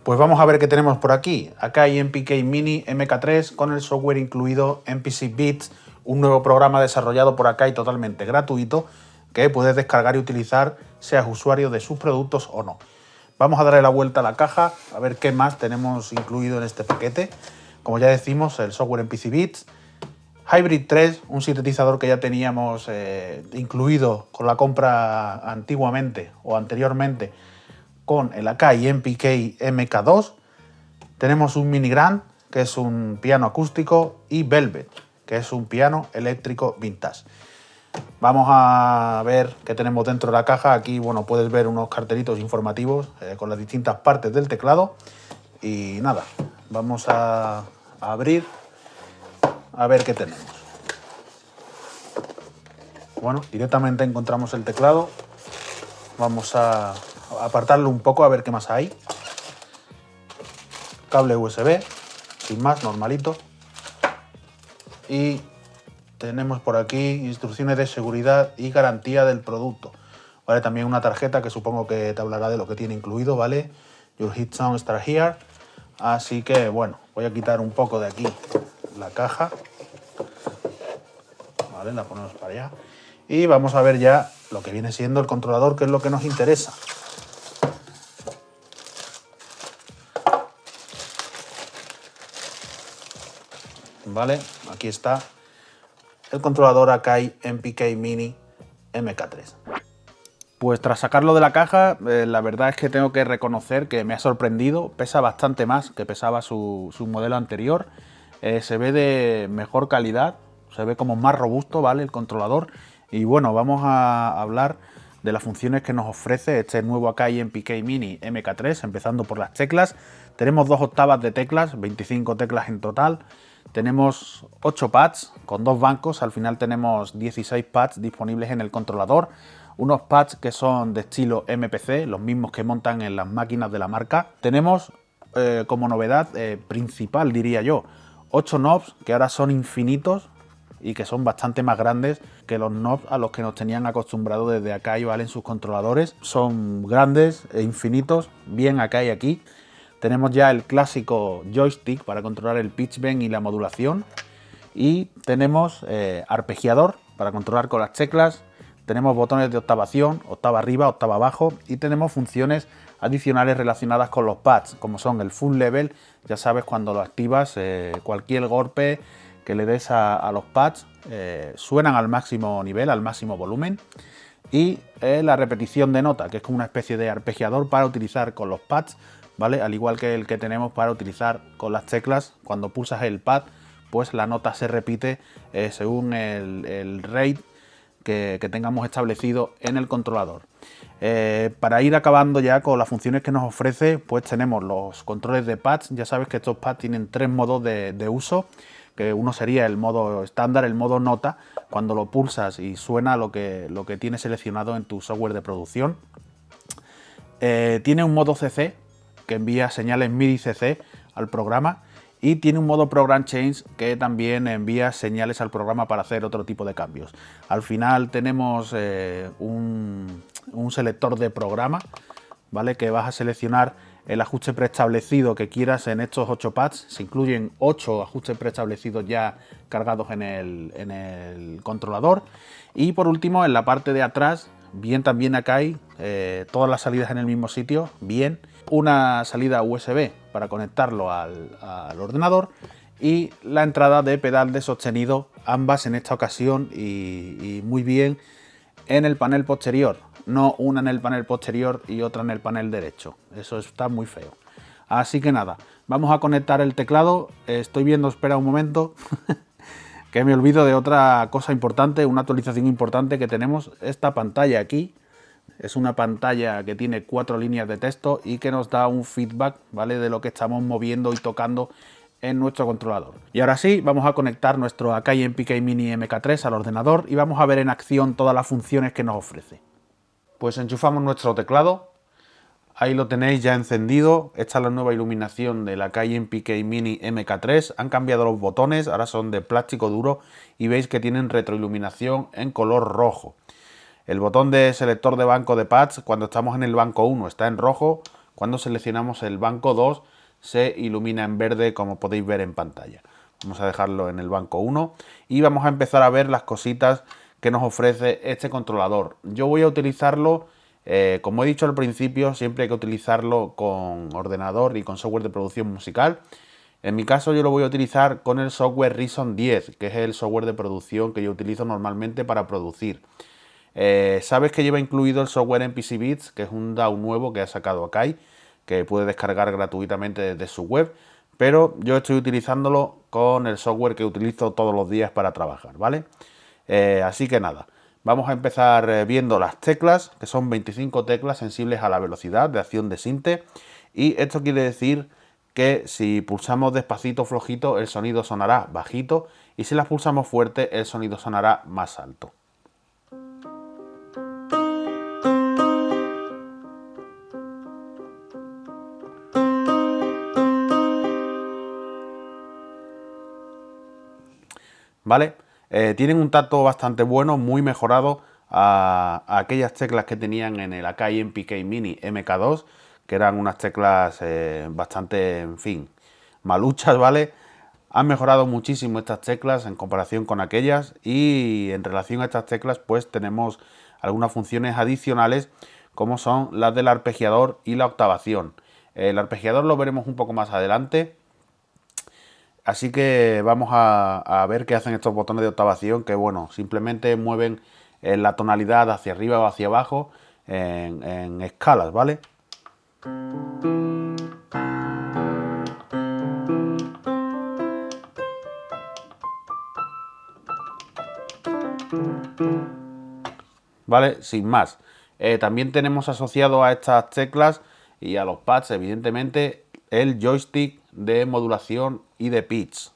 Pues vamos a ver qué tenemos por aquí. Acá hay MPK Mini MK3 con el software incluido MPC Beats, un nuevo programa desarrollado por Akai totalmente gratuito que puedes descargar y utilizar seas usuario de sus productos o no. Vamos a darle la vuelta a la caja a ver qué más tenemos incluido en este paquete. Como ya decimos, el software MPC Beats, Hybrid 3, un sintetizador que ya teníamos incluido con la compra antiguamente o anteriormente con el Akai MPK MK2. Tenemos un Mini Grand, que es un piano acústico, y Velvet, que es un piano eléctrico vintage. Vamos a ver qué tenemos dentro de la caja. Aquí, bueno, puedes ver unos cartelitos informativos con las distintas partes del teclado. Y nada, vamos a abrir a ver qué tenemos. Bueno, directamente encontramos el teclado. Vamos a apartarlo un poco a ver qué más hay. Cable USB, sin más, normalito. Y tenemos por aquí instrucciones de seguridad y garantía del producto. Vale, también una tarjeta que supongo que te hablará de lo que tiene incluido, ¿vale? Your hit song start here. Así que, bueno, voy a quitar un poco de aquí la caja. Vale, la ponemos para allá. Y vamos a ver ya lo que viene siendo el controlador, que es lo que nos interesa. Vale, aquí está el controlador Akai MPK Mini MK3. Pues tras sacarlo de la caja, la verdad es que tengo que reconocer que me ha sorprendido. Pesa bastante más que pesaba su modelo anterior. Se ve de mejor calidad, se ve como más robusto, ¿vale? El controlador. Y bueno, vamos a hablar de las funciones que nos ofrece este nuevo Akai MPK Mini MK3, empezando por las teclas. Tenemos 2 octavas de teclas, 25 teclas en total. Tenemos 8 pads con 2 bancos, al final tenemos 16 pads disponibles en el controlador. Unos pads que son de estilo MPC, los mismos que montan en las máquinas de la marca. Tenemos como novedad principal, diría yo, 8 knobs que ahora son infinitos y que son bastante más grandes que los knobs a los que nos tenían acostumbrados desde Akai, ¿vale? En sus controladores. Son grandes e infinitos, bien Akai aquí. Tenemos ya el clásico joystick para controlar el pitch bend y la modulación. Y tenemos arpegiador para controlar con las teclas. Tenemos botones de octavación, octava arriba, octava abajo. Y tenemos funciones adicionales relacionadas con los pads, como son el full level. Ya sabes, cuando lo activas, cualquier golpe que le des a los pads suenan al máximo nivel, al máximo volumen. Y la repetición de nota, que es como una especie de arpegiador para utilizar con los pads, ¿vale? Al igual que el que tenemos para utilizar con las teclas. Cuando pulsas el pad, pues la nota se repite según el rate que tengamos establecido en el controlador. Para ir acabando ya con las funciones que nos ofrece, pues tenemos los controles de pads. Ya sabes que estos pads tienen 3 modos de uso, que uno sería el modo estándar, el modo nota, cuando lo pulsas y suena lo que tienes seleccionado en tu software de producción. Tiene un modo CC, que envía señales MIDI CC al programa, y tiene un modo Program Change que también envía señales al programa para hacer otro tipo de cambios. Al final tenemos un selector de programa, ¿vale? Que vas a seleccionar el ajuste preestablecido que quieras en estos 8 pads. Se incluyen 8 ajustes preestablecidos ya cargados en el controlador. Y por último, en la parte de atrás, bien también acá hay todas las salidas en el mismo sitio, bien. Una salida USB para conectarlo al ordenador y la entrada de pedal de sostenido, ambas en esta ocasión y muy bien en el panel posterior, no una en el panel posterior y otra en el panel derecho. Eso está muy feo. Así que nada, vamos a conectar el teclado. Estoy viendo, espera un momento, que me olvido de otra cosa importante, una actualización importante que tenemos. Esta pantalla aquí es una pantalla que tiene 4 líneas de texto y que nos da un feedback, ¿vale? De lo que estamos moviendo y tocando en nuestro controlador. Y ahora sí, vamos a conectar nuestro Akai MPK Mini MK3 al ordenador y vamos a ver en acción todas las funciones que nos ofrece. Pues enchufamos nuestro teclado. Ahí lo tenéis ya encendido. Esta es la nueva iluminación del Akai MPK Mini MK3. Han cambiado los botones, ahora son de plástico duro y veis que tienen retroiluminación en color rojo. El botón de selector de banco de pads, cuando estamos en el banco 1, está en rojo. cuando seleccionamos el banco 2 se ilumina en verde, como podéis ver en pantalla. Vamos a dejarlo en el banco 1 y vamos a empezar a ver las cositas que nos ofrece este controlador. Yo voy a utilizarlo, como he dicho al principio, siempre hay que utilizarlo con ordenador y con software de producción musical. En mi caso yo lo voy a utilizar con el software Reason 10, que es el software de producción que yo utilizo normalmente para producir. Sabes que lleva incluido el software MPC Beats, que es un DAW nuevo que ha sacado Akai, que puede descargar gratuitamente desde su web, pero yo estoy utilizándolo con el software que utilizo todos los días para trabajar, ¿vale? Así que nada, vamos a empezar viendo las teclas, que son 25 teclas sensibles a la velocidad de acción de sinte, y esto quiere decir que si pulsamos despacito o flojito el sonido sonará bajito y si las pulsamos fuerte el sonido sonará más alto. ¿Vale? Tienen un tacto bastante bueno, muy mejorado a aquellas teclas que tenían en el Akai MPK Mini MK2, que eran unas teclas bastante, en fin, maluchas, ¿vale? Han mejorado muchísimo estas teclas en comparación con aquellas y en relación a estas teclas pues tenemos algunas funciones adicionales como son las del arpegiador y la octavación. El arpegiador lo veremos un poco más adelante. Así que vamos a ver qué hacen estos botones de octavación, que bueno, simplemente mueven la tonalidad hacia arriba o hacia abajo en escalas, ¿vale? ¿Vale? Sin más. También tenemos asociado a estas teclas y a los pads, evidentemente, el joystick de modulación y de pitch.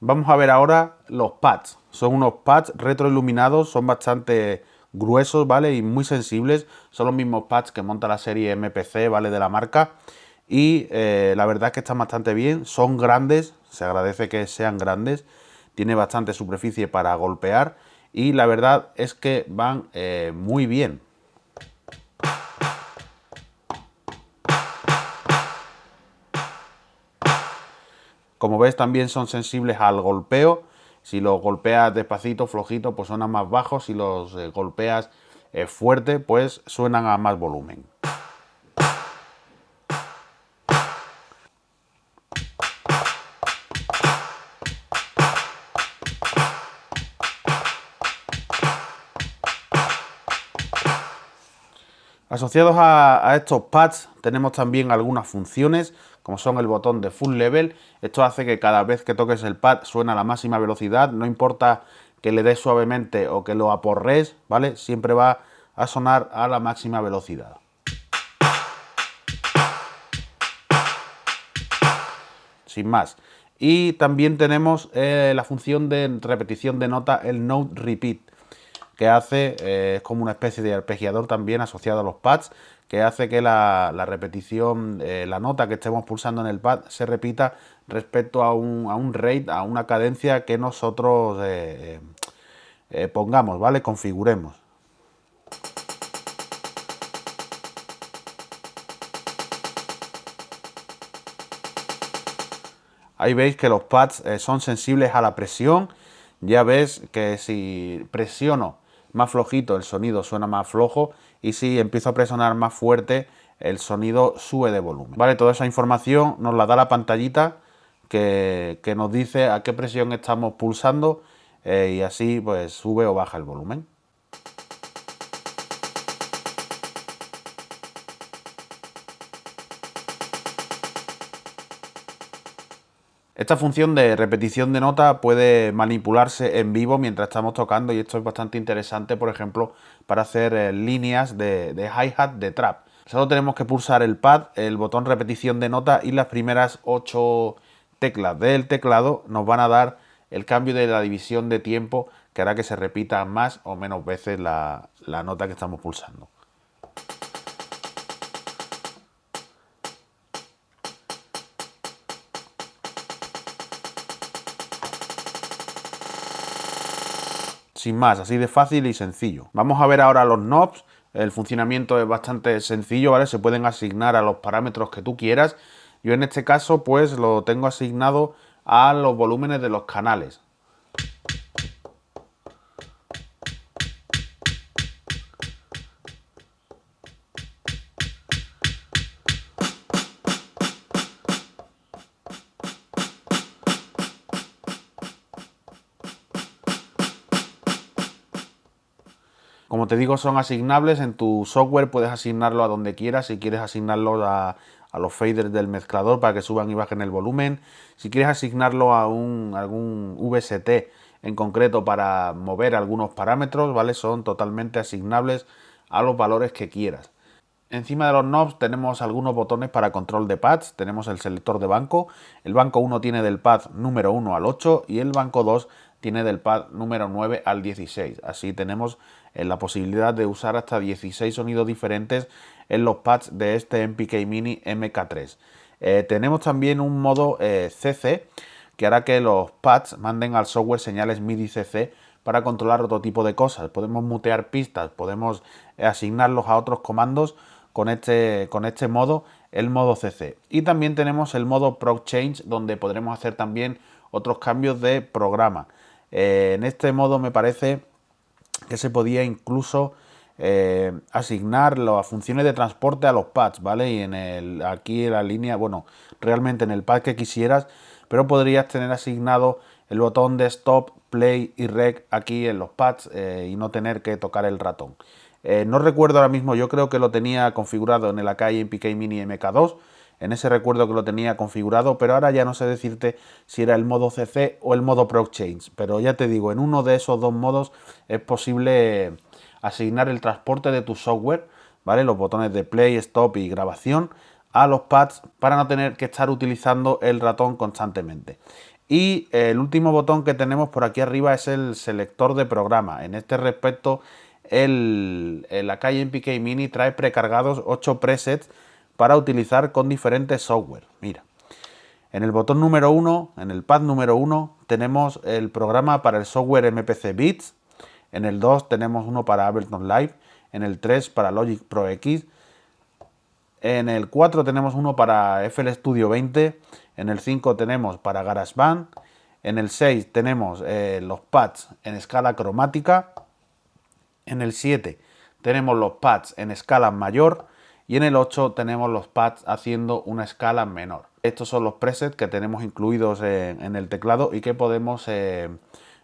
Vamos a ver ahora los pads. Son unos pads retroiluminados, son bastante gruesos, ¿vale? Y muy sensibles. Son los mismos pads que monta la serie MPC, ¿vale? De la marca. Y la verdad es que están bastante bien. Son grandes, se agradece que sean grandes. Tiene bastante superficie para golpear. Y la verdad es que van muy bien. Como ves, también son sensibles al golpeo. Si los golpeas despacito, flojito, pues suenan más bajos. Si los golpeas fuerte, pues suenan a más volumen. Asociados a estos pads tenemos también algunas funciones, como son el botón de Full Level. Esto hace que cada vez que toques el pad suene a la máxima velocidad, no importa que le des suavemente o que lo aporrees, ¿vale? Siempre va a sonar a la máxima velocidad. Sin más. Y también tenemos la función de repetición de nota, el Note Repeat, que hace, es como una especie de arpegiador también asociado a los pads, que hace que la repetición, la nota que estemos pulsando en el pad se repita respecto a un rate, a una cadencia que nosotros pongamos, ¿vale? Configuremos. Ahí veis que los pads son sensibles a la presión. Ya ves que si presiono más flojito el sonido suena más flojo y si empiezo a presionar más fuerte el sonido sube de volumen. Vale, toda esa información nos la da la pantallita que nos dice a qué presión estamos pulsando y así pues sube o baja el volumen. Esta función de repetición de nota puede manipularse en vivo mientras estamos tocando y esto es bastante interesante, por ejemplo, para hacer líneas de hi-hat de trap. Solo tenemos que pulsar el pad, el botón repetición de nota y las primeras 8 teclas del teclado nos van a dar el cambio de la división de tiempo que hará que se repita más o menos veces la nota que estamos pulsando. Sin más, así de fácil y sencillo. Vamos a ver ahora los knobs. El funcionamiento es bastante sencillo, ¿vale? Se pueden asignar a los parámetros que tú quieras. Yo en este caso pues lo tengo asignado a los volúmenes de los canales. Como te digo, son asignables. En tu software puedes asignarlo a donde quieras. Si quieres asignarlo a los faders del mezclador para que suban y bajen el volumen. Si quieres asignarlo a algún VST en concreto para mover algunos parámetros, ¿vale? Son totalmente asignables a los valores que quieras. Encima de los knobs tenemos algunos botones para control de pads. Tenemos el selector de banco. El banco 1 tiene del pad número 1 al 8 y el banco 2 tiene del pad número 9 al 16. Así tenemos la posibilidad de usar hasta 16 sonidos diferentes en los pads de este MPK Mini MK3. Tenemos también un modo CC que hará que los pads manden al software señales MIDI CC para controlar otro tipo de cosas. Podemos mutear pistas, podemos asignarlos a otros comandos con este modo, el modo CC. Y también tenemos el modo Prog Change, donde podremos hacer también otros cambios de programa. En este modo me parece que se podía incluso asignar las funciones de transporte a los pads, ¿vale? Y aquí en la línea, bueno, realmente en el pad que quisieras, pero podrías tener asignado el botón de stop, play y rec aquí en los pads y no tener que tocar el ratón. No recuerdo ahora mismo, yo creo que lo tenía configurado en el Akai MPK Mini MK2, en ese recuerdo que lo tenía configurado, pero ahora ya no sé decirte si era el modo CC o el modo Prog Change. Pero ya te digo, en uno de esos dos modos es posible asignar el transporte de tu software, ¿vale? Los botones de play, stop y grabación a los pads para no tener que estar utilizando el ratón constantemente. Y el último botón que tenemos por aquí arriba es el selector de programa. En este respecto, el Akai MPK Mini trae precargados 8 presets para utilizar con diferentes software. Mira, en el botón número 1, en el pad número 1, tenemos el programa para el software MPC Beats. En el 2 tenemos uno para Ableton Live. En el 3 para Logic Pro X. En el 4 tenemos uno para FL Studio 20. En el 5 tenemos para GarageBand. En el 6 tenemos los pads en escala cromática. En el 7 tenemos los pads en escala mayor. Y en el 8 tenemos los pads haciendo una escala menor. Estos son los presets que tenemos incluidos en el teclado y que podemos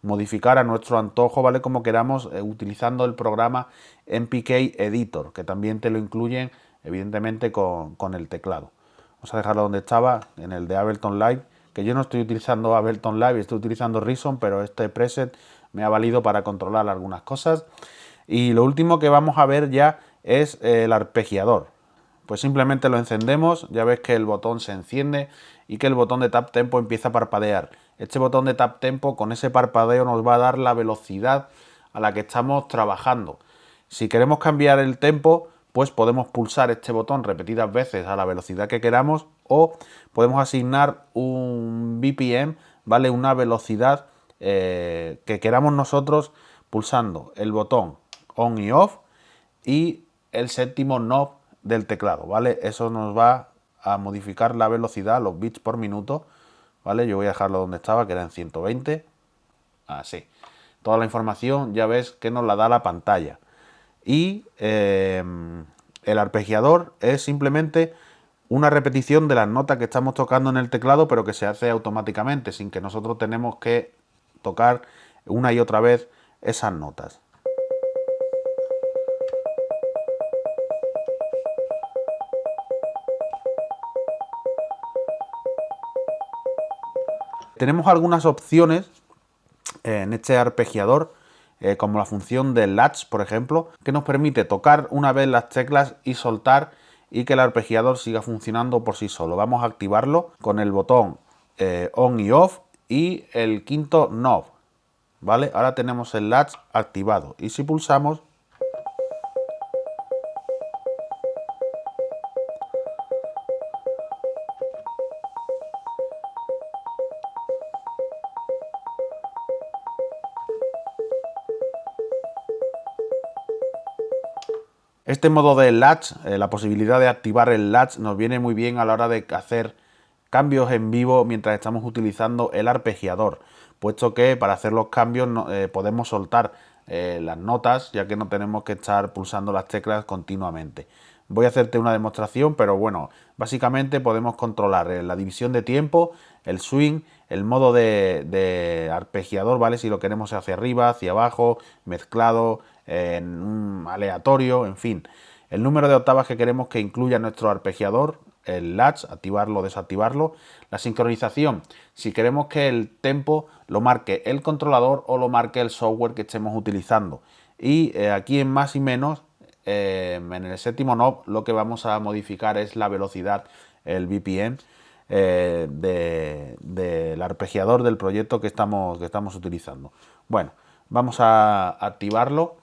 modificar a nuestro antojo, ¿vale? Como queramos, utilizando el programa MPK Editor, que también te lo incluyen, evidentemente, con el teclado. Vamos a dejarlo donde estaba, en el de Ableton Live, que yo no estoy utilizando Ableton Live, estoy utilizando Reason, pero este preset me ha valido para controlar algunas cosas. Y lo último que vamos a ver ya es el arpegiador. Pues simplemente lo encendemos, ya ves que el botón se enciende y que el botón de tap tempo empieza a parpadear. Este botón de tap tempo con ese parpadeo nos va a dar la velocidad a la que estamos trabajando. Si queremos cambiar el tempo, pues podemos pulsar este botón repetidas veces a la velocidad que queramos o podemos asignar un BPM, ¿vale? Una velocidad que queramos nosotros pulsando el botón on y off y el séptimo knob del teclado, ¿vale? Eso nos va a modificar la velocidad, los bits por minuto, ¿vale? Yo voy a dejarlo donde estaba, que era en 120. Así. Toda la información ya ves que nos la da la pantalla. Y el arpegiador es simplemente una repetición de las notas que estamos tocando en el teclado, pero que se hace automáticamente, sin que nosotros tenemos que tocar una y otra vez esas notas. Tenemos algunas opciones en este arpegiador, como la función de latch, por ejemplo, que nos permite tocar una vez las teclas y soltar y que el arpegiador siga funcionando por sí solo. Vamos a activarlo con el botón on y off y el quinto knob, ¿vale? Ahora tenemos el latch activado y si pulsamos Este modo de latch, la posibilidad de activar el latch, nos viene muy bien a la hora de hacer cambios en vivo mientras estamos utilizando el arpegiador, puesto que para hacer los cambios podemos soltar las notas, ya que no tenemos que estar pulsando las teclas continuamente. Voy a hacerte una demostración, pero bueno, básicamente podemos controlar la división de tiempo, el swing, el modo de arpegiador, ¿vale? Si lo queremos hacia arriba, hacia abajo, mezclado, en un aleatorio, en fin. El número de octavas que queremos que incluya nuestro arpegiador, el latch, activarlo o desactivarlo. La sincronización, si queremos que el tempo lo marque el controlador o lo marque el software que estemos utilizando. Y aquí en más y menos, en el séptimo knob, lo que vamos a modificar es la velocidad, el BPM, del arpegiador del proyecto que estamos utilizando. Bueno, vamos a activarlo.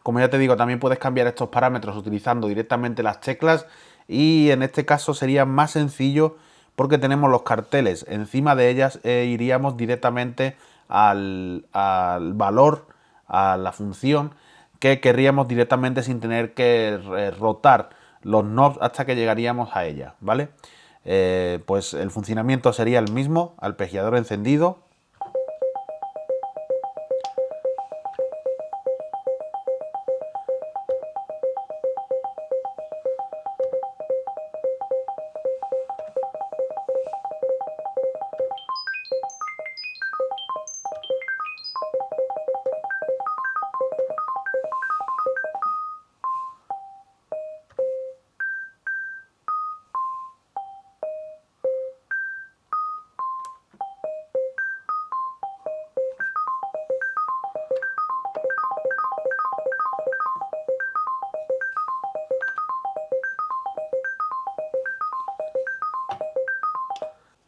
Como ya te digo, también puedes cambiar estos parámetros utilizando directamente las teclas y en este caso sería más sencillo porque tenemos los carteles. Encima de ellas iríamos directamente al valor, a la función que querríamos directamente sin tener que rotar los knobs hasta que llegaríamos a ella, ¿vale? Pues el funcionamiento sería el mismo, arpegiador encendido.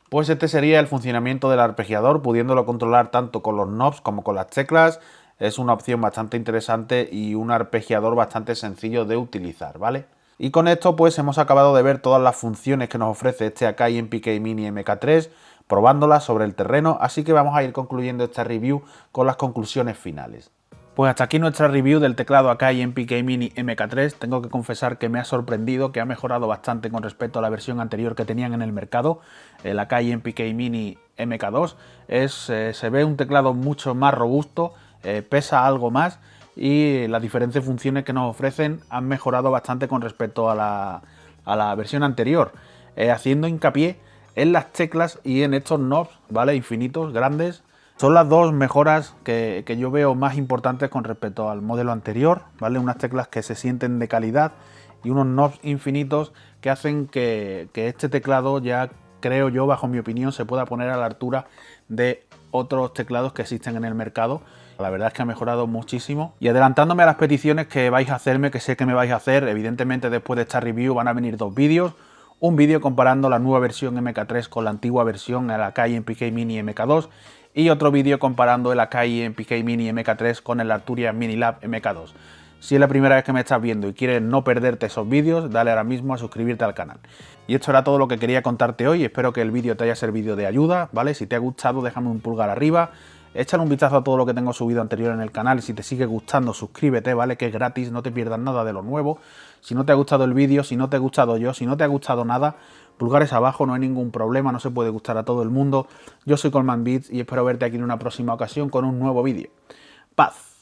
Pues este sería el funcionamiento del arpegiador, pudiéndolo controlar tanto con los knobs como con las teclas. Es una opción bastante interesante y un arpegiador bastante sencillo de utilizar, ¿vale? Y con esto pues hemos acabado de ver todas las funciones que nos ofrece este Akai MPK Mini MK3, probándolas sobre el terreno, así que vamos a ir concluyendo esta review con las conclusiones finales. Pues hasta aquí nuestra review del teclado Akai MPK Mini MK3. Tengo que confesar que me ha sorprendido, que ha mejorado bastante con respecto a la versión anterior que tenían en el mercado, el Akai MPK Mini MK2. Se ve un teclado mucho más robusto, pesa algo más y las diferentes funciones que nos ofrecen han mejorado bastante con respecto a la versión anterior, haciendo hincapié en las teclas y en estos knobs, ¿vale? Infinitos, grandes. Son las dos mejoras que yo veo más importantes con respecto al modelo anterior, ¿vale? Unas teclas que se sienten de calidad y unos knobs infinitos que hacen que este teclado ya, creo yo, bajo mi opinión, se pueda poner a la altura de otros teclados que existen en el mercado. La verdad es que ha mejorado muchísimo. Y adelantándome a las peticiones que vais a hacerme, que sé que me vais a hacer, evidentemente después de esta review van a venir dos vídeos. Un vídeo comparando la nueva versión MK3 con la antigua versión, el Akai MPK Mini MK2, y otro vídeo comparando el Akai MPK Mini MK3 con el Arturia Minilab MK2. Si es la primera vez que me estás viendo y quieres no perderte esos vídeos, dale ahora mismo a suscribirte al canal. Y esto era todo lo que quería contarte hoy, espero que el vídeo te haya servido de ayuda, ¿vale? Si te ha gustado déjame un pulgar arriba, Échale un vistazo a todo lo que tengo subido anterior en el canal y si te sigue gustando, suscríbete, ¿vale? Que es gratis, no te pierdas nada de lo nuevo. Si no te ha gustado el vídeo, si no te he gustado yo, si no te ha gustado nada, pulgares abajo, no hay ningún problema, no se puede gustar a todo el mundo. Yo soy Colman Beats y espero verte aquí en una próxima ocasión con un nuevo vídeo. ¡Paz!